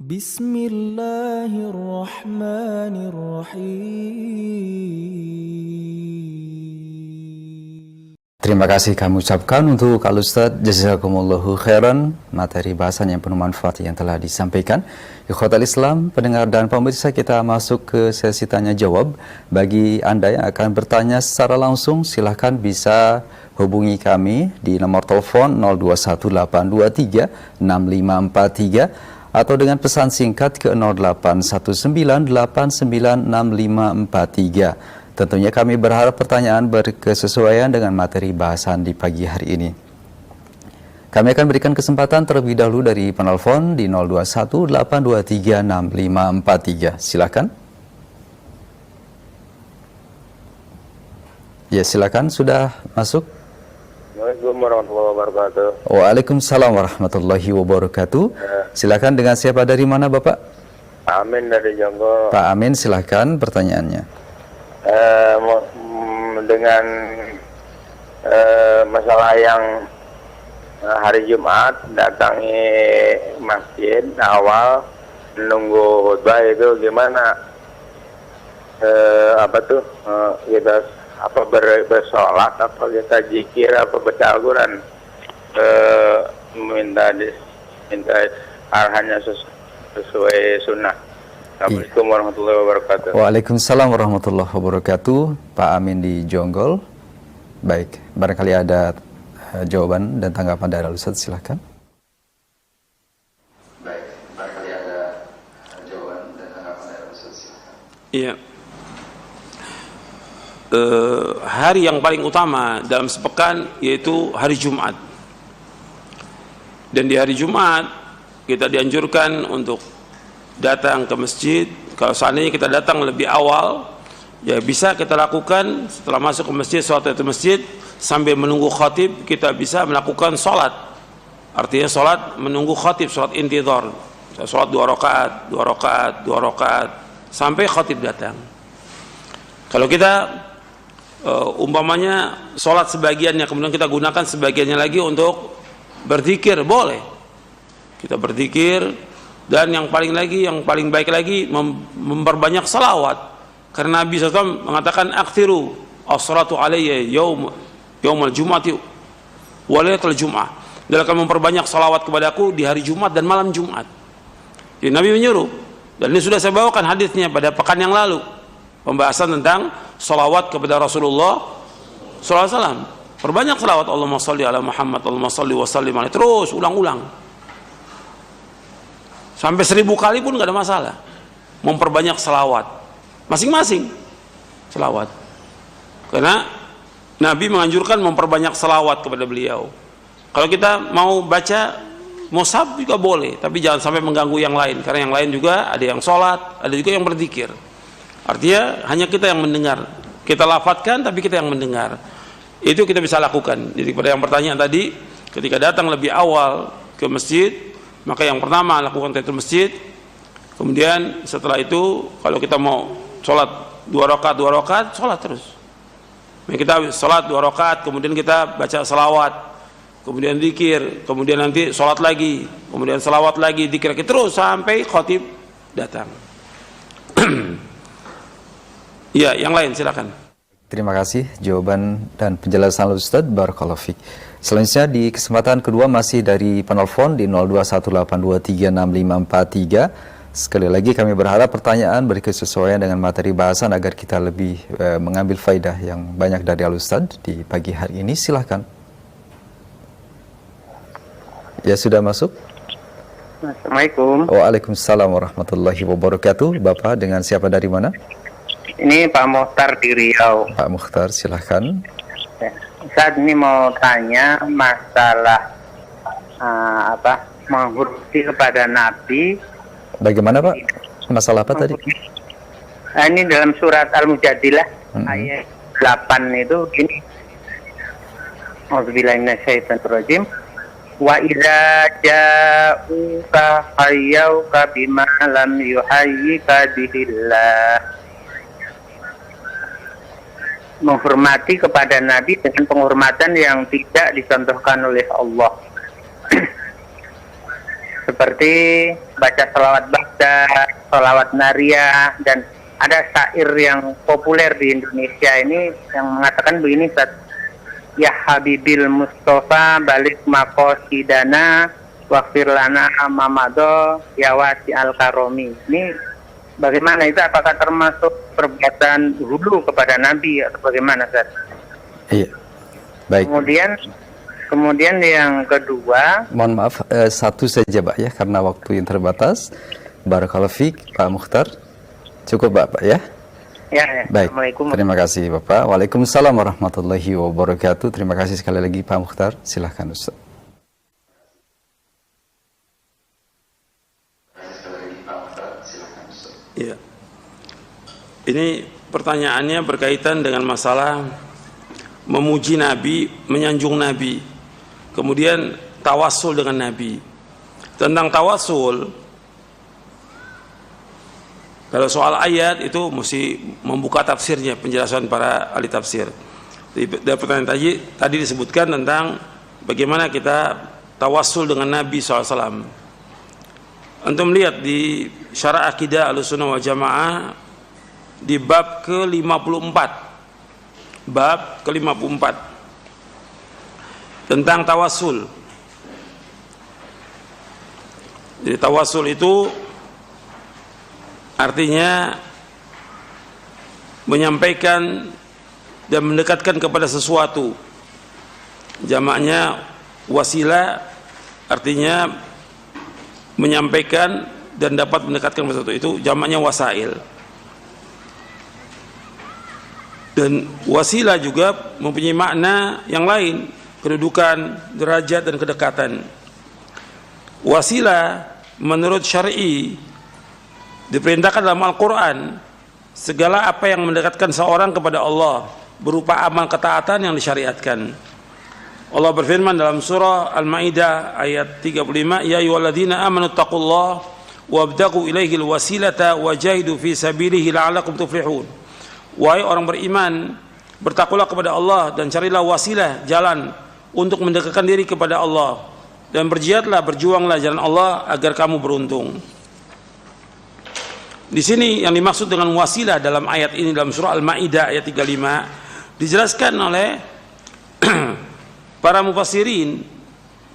Bismillahirrahmanirrahim. Terima kasih kami ucapkan untuk Al Ustadz Jazakumullahu khairan materi bahasan yang penuh manfaat yang telah disampaikan. Ikhwatal Islam, pendengar dan pemirsa, kita masuk ke sesi tanya jawab. Bagi Anda yang akan bertanya secara langsung, silahkan bisa hubungi kami di nomor telepon 0218236543 atau dengan pesan singkat ke 0819896543. Tentunya kami berharap pertanyaan berkesesuaian dengan materi bahasan di pagi hari ini. Kami akan berikan kesempatan terlebih dahulu dari penelpon di 0218236543. Silakan. Ya, silakan, sudah masuk. Assalamualaikum warahmatullahi wabarakatuh. Waalaikumsalam warahmatullahi wabarakatuh. Silakan, dengan siapa, dari mana Bapak? Pak Amin dari Jonggol. Pak Amin, silakan pertanyaannya. Dengan masalah yang hari Jumat datangi masjid awal menunggu khutbah itu gimana? Kita bersolat, apa kita zikir, apa baca Al-Quran, minta arahannya sesuai sunnah. Assalamualaikum warahmatullahi wabarakatuh. Waalaikumsalam warahmatullahi wabarakatuh. Pak Amin di Jonggol. Baik, barangkali ada jawaban dan tanggapan dari Ustaz, silahkan. Baik, barangkali ada jawaban dan tanggapan dari Ustaz, silahkan. Iya. Hari yang paling utama dalam sepekan yaitu hari Jumat. Dan di hari Jumat kita dianjurkan untuk datang ke masjid. Kalau seandainya kita datang lebih awal, ya bisa kita lakukan setelah masuk ke masjid, sholat di masjid sambil menunggu khatib, kita bisa melakukan sholat. Artinya sholat menunggu khatib, sholat intidhar, sholat 2 rakaat sampai khatib datang. Kalau kita umpamanya sholat sebagiannya, kemudian kita gunakan sebagiannya lagi untuk berzikir, boleh kita berzikir. Dan yang paling baik lagi memperbanyak salawat, karena Nabi SAW mengatakan akthiru as-salatu alayya yaumul jum'ati wa lailatul jum'ah, dan akan memperbanyak salawat kepadaku di hari Jumat dan malam Jumat. Jadi Nabi menyuruh, dan ini sudah saya bawakan hadisnya pada pekan yang lalu, pembahasan tentang salawat kepada Rasulullah SAW. Perbanyak salawat, Allahumma salli ala Muhammad, Allahumma salli wa sallim alaihi, terus ulang-ulang sampai 1000 kali pun gak ada masalah. Memperbanyak salawat masing-masing salawat, karena Nabi menganjurkan memperbanyak salawat kepada beliau. Kalau kita mau baca mushaf juga boleh, tapi jangan sampai mengganggu yang lain, karena yang lain juga ada yang sholat, ada juga yang berzikir. Artinya hanya kita yang mendengar, kita lafadzkan tapi kita yang mendengar. Itu kita bisa lakukan. Jadi pada yang pertanyaan tadi, ketika datang lebih awal ke masjid, maka yang pertama lakukan tahiyatul masjid. Kemudian setelah itu kalau kita mau sholat 2 rakaat, sholat terus. Kita sholat 2 rakaat, kemudian kita baca salawat, kemudian zikir, kemudian nanti sholat lagi, kemudian salawat lagi, zikir lagi, terus sampai khatib datang. Ya, yang lain silakan. Terima kasih jawaban dan penjelasan Ustaz, barakallahu fiik. Selanjutnya di kesempatan kedua masih dari penelpon di 0218236543. Sekali lagi kami berharap pertanyaan berkesesuaian dengan materi bahasan agar kita lebih mengambil faidah yang banyak dari Al-Ustaz di pagi hari ini. Silahkan. Ya, sudah masuk. Assalamualaikum. Waalaikumsalam warahmatullahi wabarakatuh. Bapak dengan siapa, dari mana? Ini Pak Mukhtar di Riau. Pak Mukhtar, silahkan. Saat ini mau tanya masalah menghormati kepada Nabi. Bagaimana Pak? Masalah apa tadi? Ini dalam surat Al-Mujadilah ayat 8 itu gini. A'udzubillahi minasyaitonirrajim. Wa idza ja'uka hayyuka bima lam yuhayyika bihillah. Menghormati kepada Nabi dengan penghormatan yang tidak dicontohkan oleh Allah. seperti baca salawat Baghdad, salawat Nariyah, dan ada syair yang populer di Indonesia ini yang mengatakan begini, Ustaz. Ya Habibil Mustafa balik makosidana waghfir lana mamado ya wasi al karomi. Ini bagaimana itu? Apakah termasuk perbuatan hulu kepada Nabi atau bagaimana, Ustaz? Iya. Baik. Kemudian yang kedua, Mohon maaf, satu saja Pak ya, karena waktu yang terbatas. Barakallahu fiik, Pak Mukhtar. Cukup Bapak ya? ya. Baik, Assalamualaikum. terima kasih Bapak. Waalaikumsalam warahmatullahi wabarakatuh. Terima kasih sekali lagi Pak Mukhtar. Silahkan Ustaz. Ya. Ini pertanyaannya berkaitan dengan masalah memuji Nabi, menyanjung Nabi, kemudian tawassul dengan Nabi. Tentang tawassul, kalau soal ayat itu mesti membuka tafsirnya, penjelasan para ahli tafsir. Dari pertanyaan tadi disebutkan tentang bagaimana kita tawassul dengan Nabi SAW. Antum lihat di Syarah Aqidah Ahlussunnah wal Jamaah di bab ke-54. Bab ke-54 tentang tawassul. Jadi tawassul itu artinya menyampaikan dan mendekatkan kepada sesuatu. Jamaknya wasilah, artinya menyampaikan dan dapat mendekatkan kepada sesuatu. Itu jamaknya wasail. Dan wasilah juga mempunyai makna yang lain, kedudukan, derajat, dan kedekatan. Wasilah menurut syar'i diperintahkan dalam Al-Quran, segala apa yang mendekatkan seorang kepada Allah berupa amal ketaatan yang disyariatkan. Allah berfirman dalam surah Al-Maidah ayat 35, ya ayyuhalladzina amanu taqullaha wabtaghu ilaihil wasilata wajahidu fi sabilihi la'allakum tuflihun. Wahai orang beriman, bertakwalah kepada Allah dan carilah wasilah, jalan untuk mendekatkan diri kepada Allah, dan berjihadlah, berjuanglah jalan Allah agar kamu beruntung. Di sini yang dimaksud dengan wasilah dalam ayat ini, dalam surah Al-Maidah ayat 35, dijelaskan oleh para mufassirin,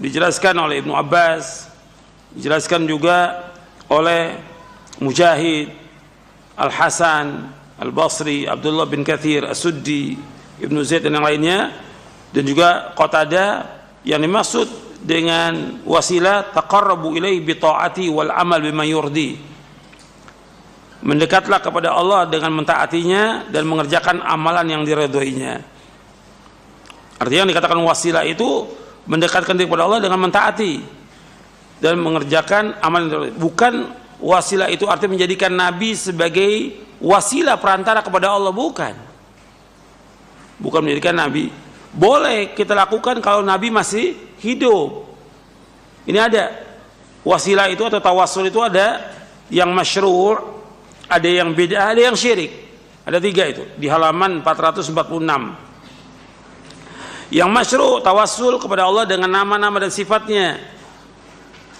dijelaskan oleh Ibnu Abbas, dijelaskan juga oleh Mujahid, Al-Hasan, Al-Basri, Abdullah bin Katsir, As-Suddi, Ibnu Zaid dan yang lainnya, dan juga Qatadah. Yang dimaksud dengan wasilah taqarrabu ilaihi bi ta'ati wal amal bima yurdi. Mendekatlah kepada Allah dengan mentaatinya dan mengerjakan amalan yang diridhoinya. Artinya yang dikatakan wasilah itu mendekatkan diri kepada Allah dengan mentaati dan mengerjakan amalan yang diridhoi. Bukan wasilah itu artinya menjadikan Nabi sebagai wasilah perantara kepada Allah, bukan. Bukan menjadikan Nabi. Boleh kita lakukan kalau Nabi masih hidup. Ini ada wasilah itu atau tawassul itu ada yang masyru', ada yang bid'ah, ada yang syirik. Ada 3 itu di halaman 446. Yang masyru' tawassul kepada Allah dengan nama-nama dan sifatnya,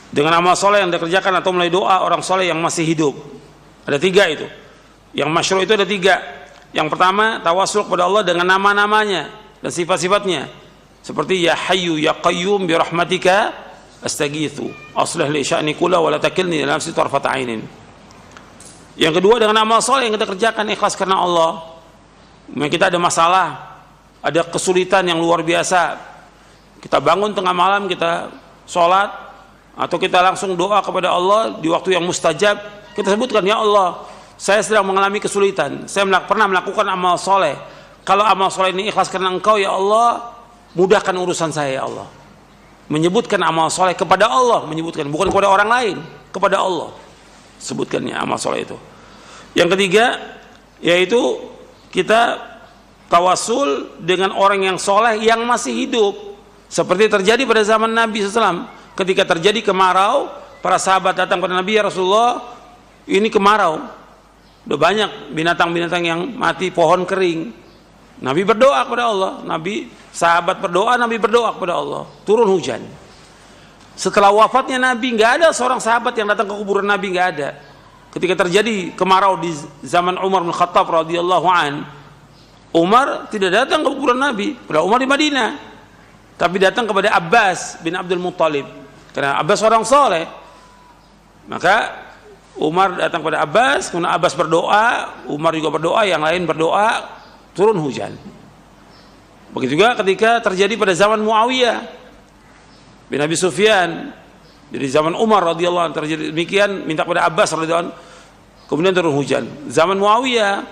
dengan amal soleh yang dikerjakan atau melalui doa orang soleh yang masih hidup. Ada 3 itu. Yang masyru' itu ada 3. Yang pertama, tawassul kepada Allah dengan nama-namanya dan sifat-sifatnya, seperti ya hayyu ya qayyum bi rahmatika astaghitsu aslih li sya'ni kullahu wa la takilni ila nafsi tarfata ainin. Yang kedua, dengan amal soleh yang kita kerjakan ikhlas karena Allah. Kita ada masalah, ada kesulitan yang luar biasa, kita bangun tengah malam, kita sholat, atau kita langsung doa kepada Allah di waktu yang mustajab. Kita sebutkan, ya Allah, saya sedang mengalami kesulitan, saya pernah melakukan amal soleh. Kalau amal soleh ini ikhlas karena Engkau, ya Allah, mudahkan urusan saya, ya Allah. Menyebutkan amal soleh kepada Allah, menyebutkan, bukan kepada orang lain, kepada Allah. Sebutkannya amal soleh itu. Yang ketiga, yaitu kita tawassul dengan orang yang soleh yang masih hidup, seperti terjadi pada zaman Nabi SAW. Ketika terjadi kemarau, para sahabat datang kepada Nabi, ya Rasulullah, ini kemarau, udah banyak binatang-binatang yang mati, pohon kering. Nabi berdoa kepada Allah, sahabat berdoa, Nabi berdoa kepada Allah, turun hujan. Setelah wafatnya Nabi, nggak ada seorang sahabat yang datang ke kuburan Nabi, nggak ada. Ketika terjadi kemarau di zaman Umar bin Khattab radhiyallahu an, Umar tidak datang ke kuburan Nabi, padahal Umar di Madinah, tapi datang kepada Abbas bin Abdul Muttalib, karena Abbas orang soleh. Maka Umar datang kepada Abbas, kemudian Abbas berdoa, Umar juga berdoa, yang lain berdoa, turun hujan. Begitu juga ketika terjadi pada zaman Muawiyah bin Abi Sufyan, jadi zaman Umar radhiyallahu anhu terjadi demikian, minta kepada Abbas radhiyallahu anhu, kemudian turun hujan. Zaman Muawiyah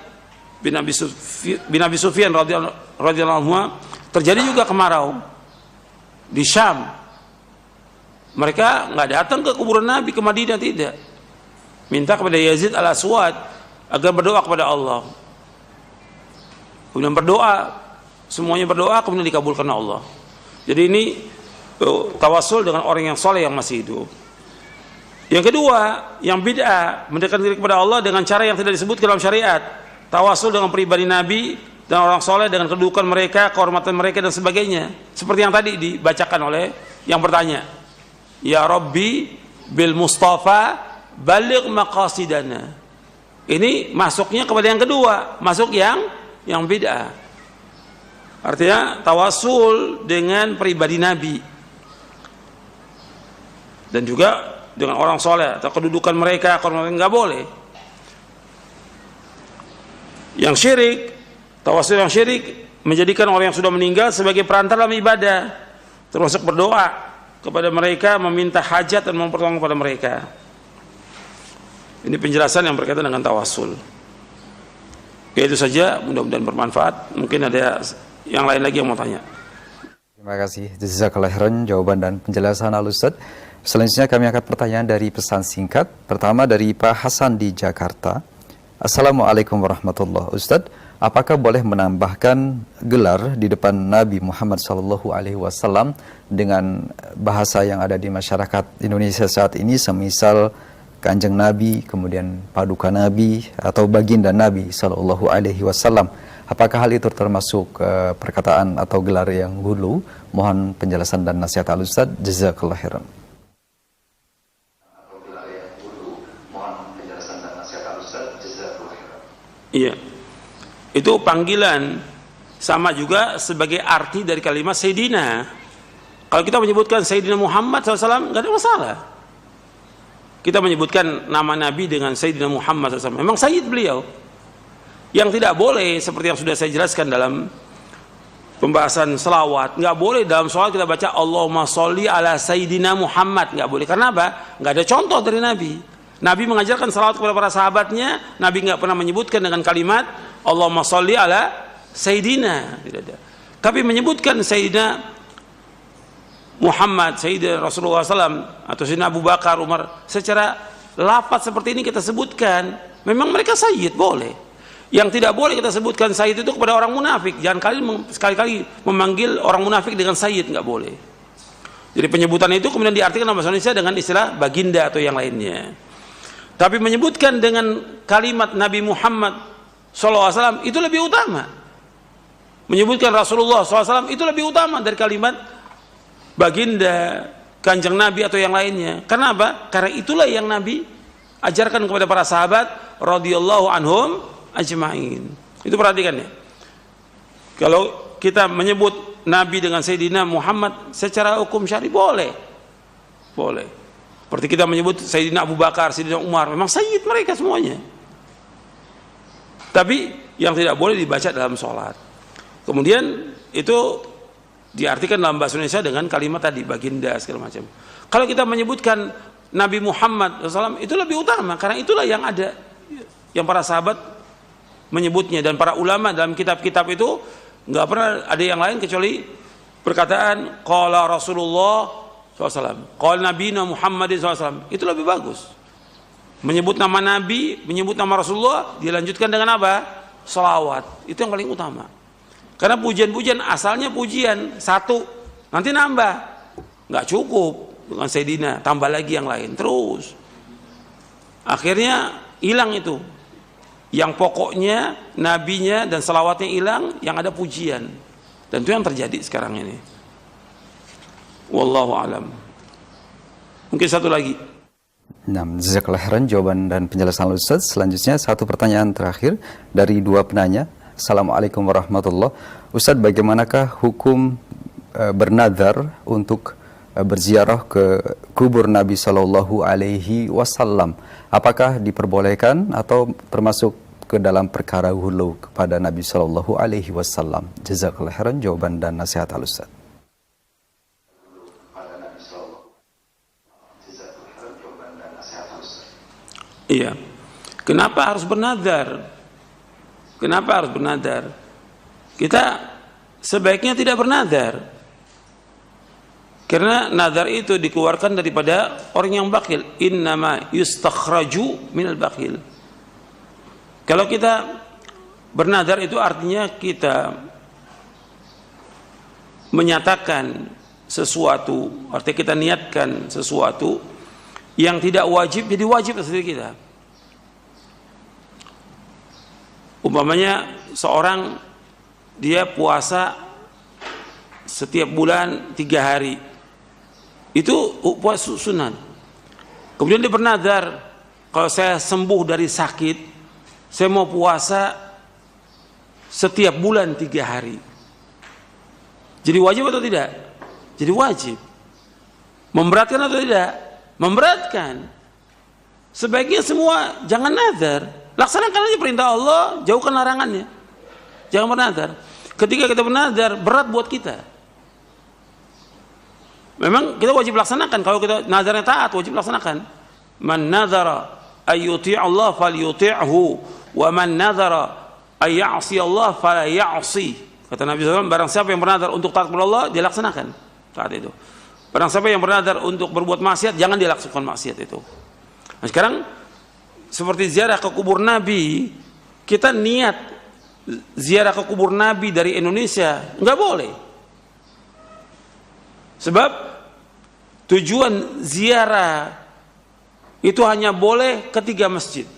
bin Abi Sufyan radhiyallahu anhu terjadi juga kemarau di Syam. Mereka nggak datang ke kuburan Nabi ke Madinah, tidak. Minta kepada Yazid al-Aswad agar berdoa kepada Allah. Kemudian berdoa, semuanya berdoa, kemudian dikabulkan Allah. Jadi ini tawasul dengan orang yang soleh yang masih hidup. Yang kedua, yang bid'ah, mendekatkan diri kepada Allah dengan cara yang tidak disebut dalam syariat. Tawasul dengan pribadi Nabi dan orang soleh, dengan kedudukan mereka, kehormatan mereka dan sebagainya. Seperti yang tadi dibacakan oleh yang bertanya, Ya Rabbi bil Mustafa baligh maqasidana. Ini masuknya kepada yang kedua, masuk yang bid'ah. Artinya tawasul dengan pribadi Nabi dan juga dengan orang soleh atau kedudukan mereka, nggak boleh. Yang syirik, tawasul yang syirik menjadikan orang yang sudah meninggal sebagai perantara dalam ibadah, termasuk berdoa kepada mereka, meminta hajat dan mempertolongan kepada mereka. Ini penjelasan yang berkaitan dengan tawasul. Ya, itu saja, mudah-mudahan bermanfaat. Mungkin ada yang lain lagi yang mau tanya. Terima kasih jazakallahu khairan jawaban dan penjelasan Al-Ustaz. Selanjutnya kami akan pertanyaan dari pesan singkat. Pertama dari Pak Hasan di Jakarta. Assalamualaikum warahmatullahi wabarakatuh. Ustaz, apakah boleh menambahkan gelar di depan Nabi Muhammad SAW dengan bahasa yang ada di masyarakat Indonesia saat ini, semisal Kanjeng Nabi, kemudian Paduka Nabi atau Baginda Nabi SAW? Apakah hal itu termasuk perkataan atau gelar yang hulu? Mohon penjelasan dan nasihat Al-Ustaz. Jazakallahu khairan. Iya, itu panggilan, sama juga sebagai arti dari kalimat Sayyidina. Kalau kita menyebutkan Sayyidina Muhammad SAW, nggak ada masalah. Kita menyebutkan nama Nabi dengan Sayyidina Muhammad SAW, memang Sayyid beliau. Yang tidak boleh, seperti yang sudah saya jelaskan dalam pembahasan selawat, nggak boleh dalam sholat kita baca Allahumma sholli ala Sayyidina Muhammad, nggak boleh. Karena apa? Nggak ada contoh dari Nabi. Nabi mengajarkan salawat kepada para sahabatnya, Nabi nggak pernah menyebutkan dengan kalimat Allahumma sholli ala Sayyidina, tidak ada. Tapi menyebutkan Sayyidina Muhammad, Sayyidina Rasulullah SAW atau Sayyidina Abu Bakar, Umar, secara lafaz seperti ini kita sebutkan, memang mereka Sayyid, boleh. Yang tidak boleh kita sebutkan Sayyid itu kepada orang munafik. Jangan sekali-kali memanggil orang munafik dengan Sayyid, nggak boleh. Jadi penyebutan itu kemudian diartikan dalam bahasa Indonesia dengan istilah baginda atau yang lainnya. Tapi menyebutkan dengan kalimat Nabi Muhammad SAW itu lebih utama. Menyebutkan Rasulullah SAW itu lebih utama dari kalimat baginda, kanjeng Nabi atau yang lainnya. Karena apa? Karena itulah yang Nabi ajarkan kepada para sahabat radhiyallahu anhum ajma'in. Itu perhatikan ya. Kalau kita menyebut Nabi dengan Sayyidina Muhammad secara hukum syar'i boleh. Boleh. Seperti kita menyebut Sayyidina Abu Bakar, Sayyidina Umar, memang Sayyid mereka semuanya. Tapi yang tidak boleh dibaca dalam sholat. Kemudian itu diartikan dalam bahasa Indonesia dengan kalimat tadi, baginda segala macam. Kalau kita menyebutkan Nabi Muhammad SAW itu lebih utama, karena itulah yang ada, yang para sahabat menyebutnya, dan para ulama dalam kitab-kitab itu nggak pernah ada yang lain kecuali perkataan qala Rasulullah SAW, qala Nabina Muhammadin SAW. Itu lebih bagus. Menyebut nama Nabi, menyebut nama Rasulullah, dilanjutkan dengan apa? Salawat. Itu yang paling utama. Karena pujian-pujian asalnya pujian satu, nanti nambah, nggak cukup dengan Sayyidina, tambah lagi yang lain terus. Akhirnya hilang itu. Yang pokoknya nabinya dan salawatnya hilang, yang ada pujian. Dan itu yang terjadi sekarang ini. Wallahu alam. Mungkin satu lagi. Nah, jazakallah khairan jawaban dan penjelasan Ustaz. Selanjutnya satu pertanyaan terakhir dari dua penanya. Assalamualaikum warahmatullahi wabarakatuh. Ustaz, bagaimanakah hukum bernadar untuk berziarah ke kubur Nabi Sallallahu Alaihi Wasallam? Apakah diperbolehkan atau termasuk ke dalam perkara hulu kepada Nabi Sallallahu Alaihi Wasallam? Jazakallah khairan jawaban dan nasihat Ustaz. Iya. Kenapa harus bernadar? Kenapa harus bernadar? Kita sebaiknya tidak bernadar. Karena nadar itu dikeluarkan daripada orang yang bakhil. Innama yustakhraju minal bakhil. Kalau kita bernadar itu artinya kita menyatakan sesuatu, artinya kita niatkan sesuatu yang tidak wajib jadi wajib atas diri kita. Umpamanya seorang dia puasa setiap bulan 3 hari, itu puasa sunat. Kemudian dia bernadar, kalau saya sembuh dari sakit, saya mau puasa setiap bulan 3 hari. Jadi wajib atau tidak? Jadi wajib. Memberatkan atau tidak? Memberatkan. Sebaiknya semua jangan nazar, laksanakan aja perintah Allah, jauhkan larangannya. Jangan bernazar. Ketika kita bernazar, berat buat kita. Memang kita wajib laksanakan. Kalau kita nazarnya taat, wajib laksanakan. Man nazara ayyuti' Allah falyuti'hu, wa man nazara ayya'si Allah falya'si. Kata Nabi SAW, barang siapa yang bernazar untuk taat kepada Allah, dia laksanakan taat itu. Barang siapa yang bernazar untuk berbuat maksiat, jangan dia lakukan maksiat itu. Nah, sekarang seperti ziarah ke kubur Nabi, kita niat ziarah ke kubur Nabi dari Indonesia, nggak boleh. Sebab tujuan ziarah itu hanya boleh ke 3 masjid.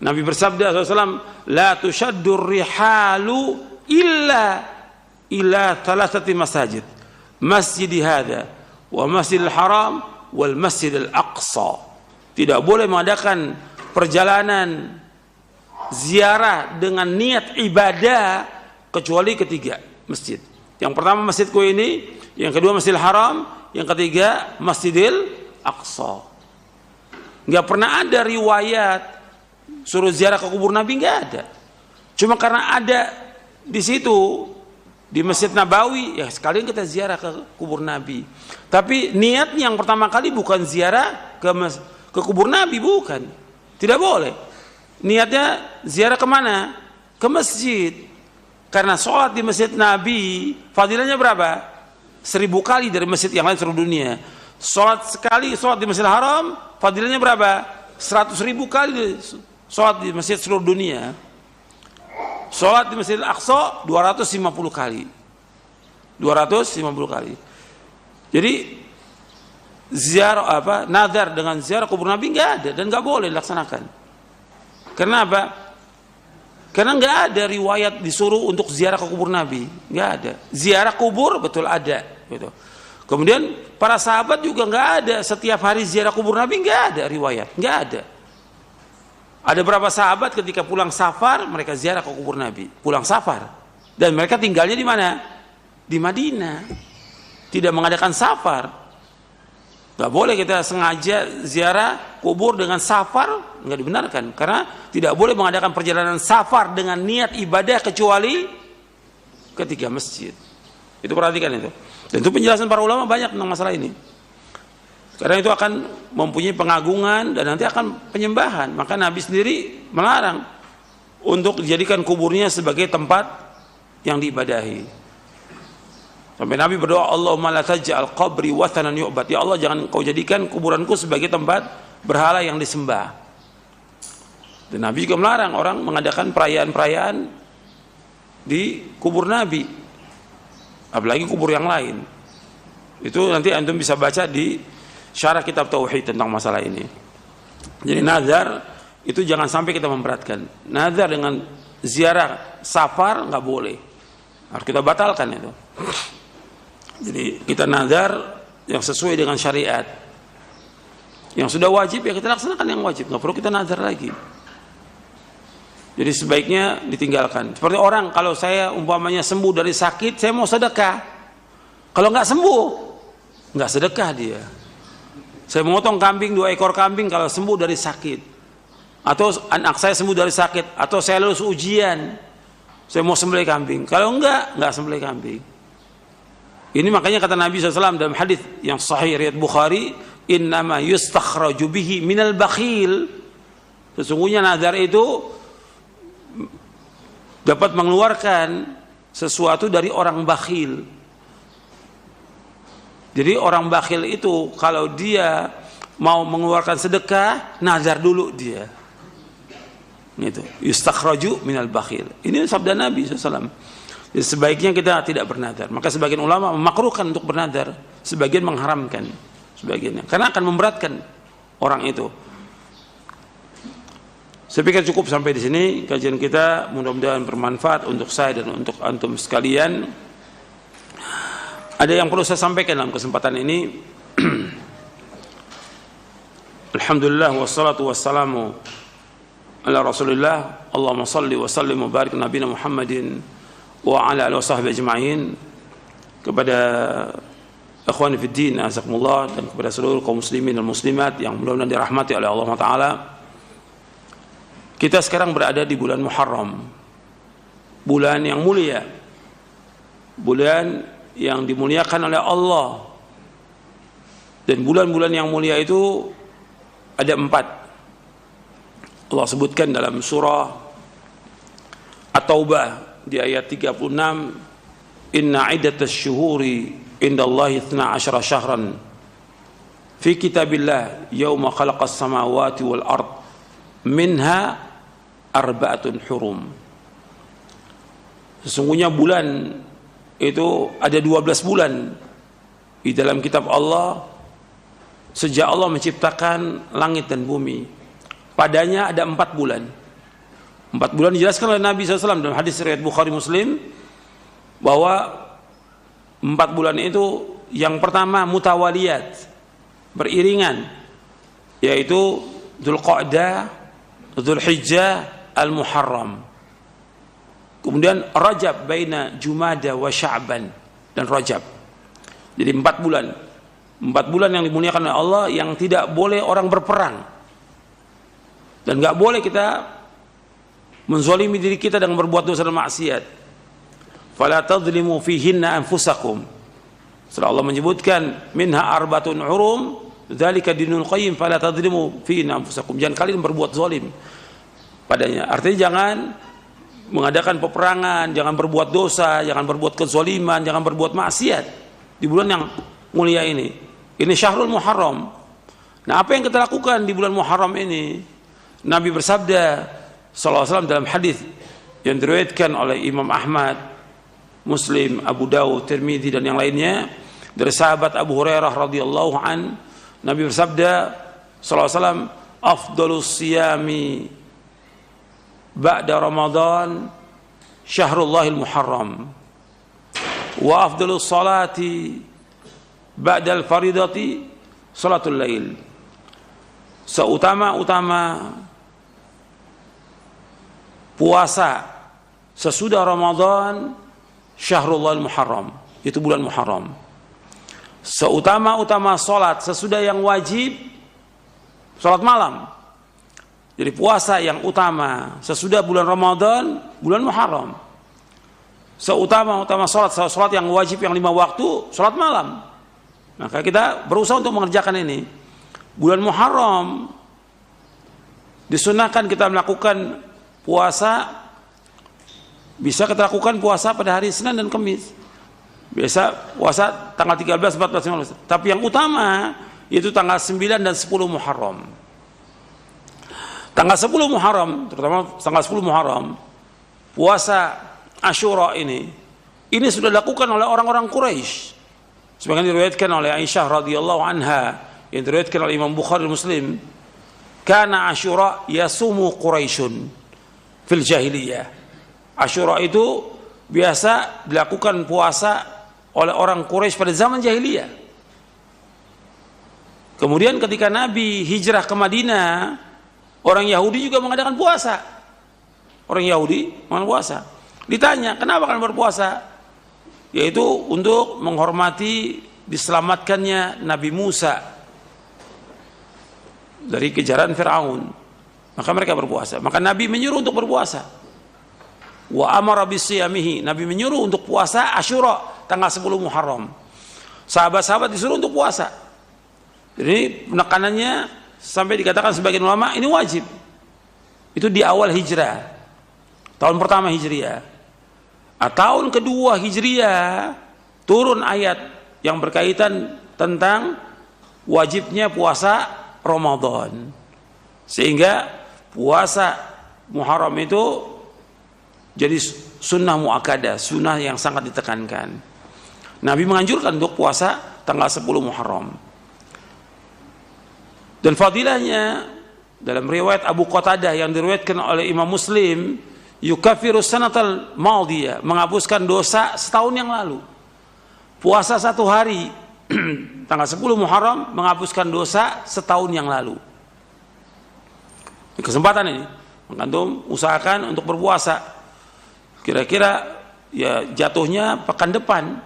Nabi bersabda SAW, la tushaddur rihalu illa ila 3 masajid. Masjid hadza wa Masjidil Haram wal Masjidil Aqsa. Tidak boleh mengadakan perjalanan ziarah dengan niat ibadah kecuali ke 3 masjid. Yang pertama masjidku ini, yang kedua Masjidil Haram, yang ketiga Masjidil Aqsa. Enggak pernah ada riwayat suruh ziarah ke kubur Nabi, enggak ada. Cuma karena ada di situ di Masjid Nabawi, ya sekalian kita ziarah ke kubur Nabi. Tapi niatnya yang pertama kali bukan ziarah ke kubur Nabi, bukan. Tidak boleh. Niatnya ziarah kemana? Ke masjid. Karena sholat di Masjid Nabi fadilahnya berapa? 1000 kali dari masjid yang lain seluruh dunia. Sholat sekali sholat di Masjidil Haram fadilahnya berapa? 100.000 kali sholat di masjid seluruh dunia. Sholat di Masjidil Aqsa 250 kali. 250 kali. Jadi ziarah nazar dengan ziarah kubur Nabi enggak ada dan enggak boleh dilaksanakan. Karena apa? Karena enggak ada riwayat disuruh untuk ziarah ke kubur Nabi, enggak ada. Ziarah kubur betul ada, gitu. Kemudian para sahabat juga enggak ada setiap hari ziarah kubur Nabi, enggak ada riwayat, enggak ada. Ada beberapa sahabat ketika pulang safar mereka ziarah ke kubur Nabi, pulang safar, dan mereka tinggalnya di mana? Di Madinah, tidak mengadakan safar. Gak boleh kita sengaja ziarah kubur dengan safar, nggak dibenarkan, karena tidak boleh mengadakan perjalanan safar dengan niat ibadah kecuali ke 3 masjid. Itu perhatikan itu. Dan itu penjelasan para ulama banyak tentang masalah ini. Karena itu akan mempunyai pengagungan dan nanti akan penyembahan. Maka Nabi sendiri melarang untuk dijadikan kuburnya sebagai tempat yang diibadahi. Sampai Nabi berdoa, Allahumma la taj'al qabri wathanan yu'bad. Ya Allah, jangan kau jadikan kuburanku sebagai tempat berhala yang disembah. Dan Nabi juga melarang orang mengadakan perayaan-perayaan di kubur Nabi, apalagi kubur yang lain. Itu nanti antum bisa baca di syarah kitab Tauhid tentang masalah ini. Jadi nazar itu jangan sampai kita memberatkan. Nazar dengan ziarah safar nggak boleh, harus kita batalkan itu. Jadi kita nazar yang sesuai dengan syariat. Yang sudah wajib ya kita laksanakan yang wajib, nggak perlu kita nazar lagi. Jadi sebaiknya ditinggalkan. Seperti orang, kalau saya umpamanya sembuh dari sakit, saya mau sedekah. Kalau nggak sembuh, nggak sedekah dia. Saya memotong kambing, 2 ekor kambing kalau sembuh dari sakit. Atau anak saya sembuh dari sakit. Atau saya lulus ujian, saya mau sembelih kambing. Kalau nggak sembelih kambing. Ini makanya kata Nabi SAW dalam hadis yang sahih riwayat Bukhari, innama yustakhraju bihi minal bakhil. Sesungguhnya nazar itu dapat mengeluarkan sesuatu dari orang bakhil. Jadi orang bakhil itu kalau dia mau mengeluarkan sedekah, nazar dulu dia. Gitu. Yustakhraju minal bakhil. Ini sabda Nabi SAW. Jadi sebaiknya kita tidak bernazar. Maka sebagian ulama memakruhkan untuk bernazar, sebagian mengharamkan sebagiannya, karena akan memberatkan orang itu. Saya pikir cukup sampai di sini kajian kita, mudah-mudahan bermanfaat untuk saya dan untuk antum sekalian. Ada yang perlu saya sampaikan dalam kesempatan ini. Alhamdulillah wassalatu wassalamu ala Rasulillah. Allahumma salli wa sallim wa barik nabiyina Muhammadin wa ala alihi washabbihi ajma'in. Kepada ikhwani fid din, azakumullah, dan kepada seluruh kaum muslimin dan muslimat yang mudah-mudahan dirahmati oleh Allah Taala. Kita sekarang berada di bulan Muharram, bulan yang mulia, bulan yang dimuliakan oleh Allah. Dan bulan-bulan yang mulia itu ada 4. Allah sebutkan dalam surah At-Taubah di ayat 36, inna iddatas syuhuri indallahi 12 syahran fi kitabillah yauma khalaqas samawati wal ard minha arba'atun hurum. Sesungguhnya bulan itu ada 12 bulan di dalam kitab Allah sejak Allah menciptakan langit dan bumi. Padanya ada 4 bulan. 4 bulan dijelaskan oleh Nabi SAW dalam hadis riwayat Bukhari Muslim, bahwa 4 bulan itu yang pertama mutawaliyat, beriringan, yaitu Dzulqa'dah, Dzulhijjah, Al-Muharram. Kemudian Rajab, baina Jumada wa Sya'ban, dan Rajab. Jadi 4 bulan. 4 bulan yang dimuliakan oleh Allah, yang tidak boleh orang berperang. Dan enggak boleh kita menzalimi diri kita dengan berbuat dosa dan maksiat. Fala tadhlimu fihinna anfusakum. Setelah Allah menyebutkan minha arbatun hurum, dzalika dinul qayyim, fala tadhlimu fihinna anfusakum. Jangan kalian berbuat zalim padanya. Artinya jangan mengadakan peperangan, jangan berbuat dosa, jangan berbuat kezaliman, jangan berbuat maksiat di bulan yang mulia ini. Ini Syahrul Muharram. Nah, apa yang kita lakukan di bulan Muharram ini? Nabi bersabda sallallahu alaihi wasallam dalam hadis yang diriwayatkan oleh Imam Ahmad, Muslim, Abu Dawud, Tirmidzi dan yang lainnya dari sahabat Abu Hurairah radhiyallahu an, Nabi bersabda sallallahu alaihi wasallam, afdhalus siyami ba'da Ramadan syahrullahil Muharram wa afdhalus salati ba'da al-faridati salatul lail. Seutama-utama puasa sesudah Ramadan Syahrul Muharram, itu bulan Muharram. Seutama-utama salat sesudah yang wajib, salat malam. Jadi puasa yang utama sesudah bulan Ramadan, bulan Muharram. Seutama-utama salat yang wajib yang 5 waktu, salat malam. Maka kita berusaha untuk mengerjakan ini. Bulan Muharram disunahkan kita melakukan puasa. Bisa kita lakukan puasa pada hari Senin dan Kamis. Biasa puasa tanggal 13, 14, 15. Tapi yang utama itu tanggal 9 dan 10 Muharram. Tanggal 10 Muharram, terutama tanggal 10 Muharram, puasa Asyura ini sudah dilakukan oleh orang-orang Quraisy. Sebagaimana diriwayatkan oleh Aisyah radhiyallahu anha, yang diriwayatkan oleh Imam Bukhari Muslim, kana Asyura yasumu Quraisyun fil jahiliyah. Asyura itu biasa dilakukan puasa oleh orang Quraisy pada zaman jahiliyah. Kemudian ketika Nabi hijrah ke Madinah, orang Yahudi juga mengadakan puasa. Orang Yahudi mengadakan puasa. Ditanya, kenapa kalian berpuasa? Yaitu untuk menghormati diselamatkannya Nabi Musa dari kejaran Fir'aun. Maka mereka berpuasa. Maka Nabi menyuruh untuk berpuasa. Wa amara bisiyamihi. Nabi menyuruh untuk puasa Asyura tanggal 10 Muharram. Sahabat-sahabat disuruh untuk puasa. Jadi penekanannya sampai dikatakan sebagian ulama ini wajib. Itu di awal hijrah, tahun pertama hijriah. Tahun kedua hijriah turun ayat yang berkaitan tentang wajibnya puasa Ramadan, sehingga puasa Muharram itu jadi sunnah muakkadah, sunnah yang sangat ditekankan. Nabi menganjurkan untuk puasa tanggal 10 Muharram. Dan fadilahnya dalam riwayat Abu Qatadah yang diriwayatkan oleh Imam Muslim, yukaffiru sanatal madiyah, menghapuskan dosa setahun yang lalu. Puasa satu hari tanggal 10 Muharram menghapuskan dosa setahun yang lalu. Di kesempatan ini antum usahakan untuk berpuasa. Kira-kira ya jatuhnya pekan depan,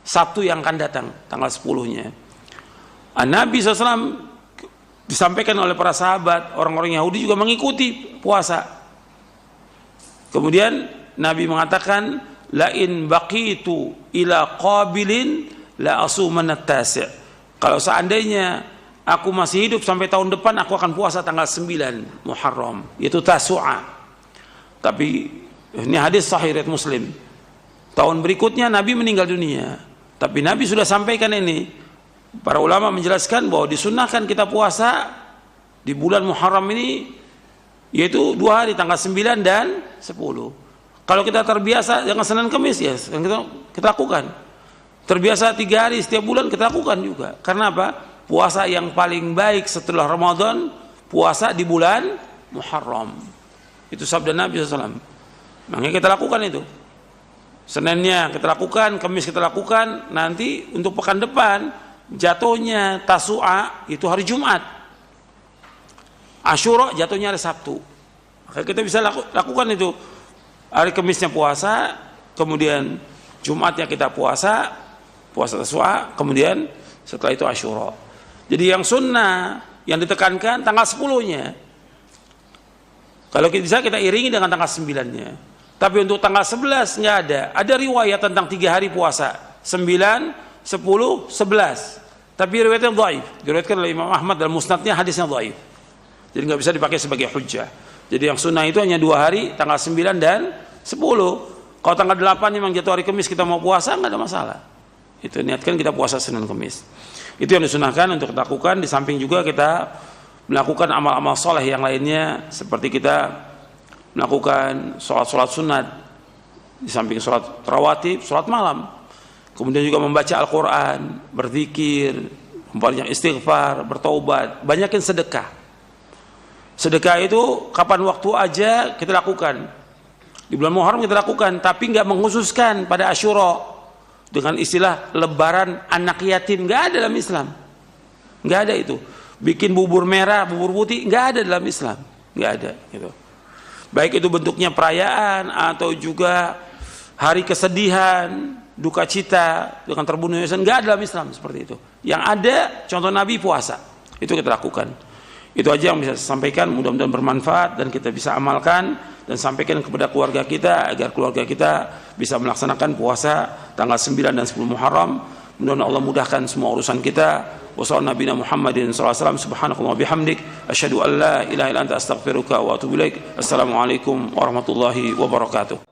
Sabtu yang akan datang tanggal 10-nya. Nabi SAW disampaikan oleh para sahabat, orang-orang Yahudi juga mengikuti puasa. Kemudian Nabi mengatakan, la in baqitu ila qabilin la asumanat tasi'. Kalau seandainya aku masih hidup sampai tahun depan, aku akan puasa tanggal 9 Muharram, yaitu Tasu'a. Tapi ini hadis sahih riwayat Muslim. Tahun berikutnya Nabi meninggal dunia, tapi Nabi sudah sampaikan ini. Para ulama menjelaskan bahwa disunnahkan kita puasa di bulan Muharram ini, yaitu 2 hari, tanggal 9 dan 10. Kalau kita terbiasa dengan Senin Kamis, ya kita lakukan. Terbiasa 3 hari setiap bulan, kita lakukan juga. Karena apa? Puasa yang paling baik setelah Ramadan, puasa di bulan Muharram. Itu sabda Nabi SAW. Makanya kita lakukan itu. Seninnya kita lakukan, Kamis kita lakukan. Nanti untuk pekan depan jatuhnya Tasu'a itu hari Jumat, Asyura jatuhnya hari Sabtu. Maka kita bisa lakukan itu. Hari Kamisnya puasa, kemudian Jumatnya kita puasa Tasu'a, kemudian setelah itu Asyura. Jadi yang sunnah yang ditekankan tanggal 10-nya. Kalau bisa kita iringi dengan tanggal 9-nya. Tapi untuk tanggal 11 nggak ada. Ada riwayat tentang 3 hari puasa, 9, 10, 11. Tapi riwayatnya dhaif. Diriwayatkan oleh Imam Ahmad dalam musnadnya, hadisnya dhaif. Jadi nggak bisa dipakai sebagai hujjah. Jadi yang sunnah itu hanya 2 hari, tanggal 9 dan 10. Kalau tanggal 8 memang jatuh hari Kamis kita mau puasa, nggak ada masalah. Itu niatkan kita puasa Senin Kamis. Itu yang disunahkan untuk kita lakukan. Di samping juga kita melakukan amal-amal soleh yang lainnya, seperti kita melakukan sholat-sholat sunat, di samping sholat rawatib, sholat malam. Kemudian juga membaca Al-Quran, berzikir, memperbanyak istighfar, bertaubat, banyakin sedekah. Sedekah itu kapan waktu aja kita lakukan. Di bulan Muharram kita lakukan, tapi nggak mengkhususkan pada Asyura dengan istilah lebaran anak yatim. Nggak ada dalam Islam, nggak ada itu. Bikin bubur merah, bubur putih, nggak ada dalam Islam, nggak ada. Gitu. Baik itu bentuknya perayaan atau juga hari kesedihan, duka cita dengan terbunuhnya, nggak ada dalam Islam seperti itu. Yang ada contoh Nabi puasa, itu kita lakukan. Itu aja yang bisa saya sampaikan, mudah-mudahan bermanfaat dan kita bisa amalkan dan sampaikan kepada keluarga kita agar keluarga kita bisa melaksanakan puasa tanggal 9 dan 10 Muharram. Mudah-mudahan Allah mudahkan semua urusan kita. Wassalamualaikum Nabi Muhammadin sallallahu alaihi wasallam, subhanakallah bihamdik, asyhadu an la ilaha illa anta astaghfiruka wa atubu ilaik. Assalamualaikum warahmatullahi wabarakatuh.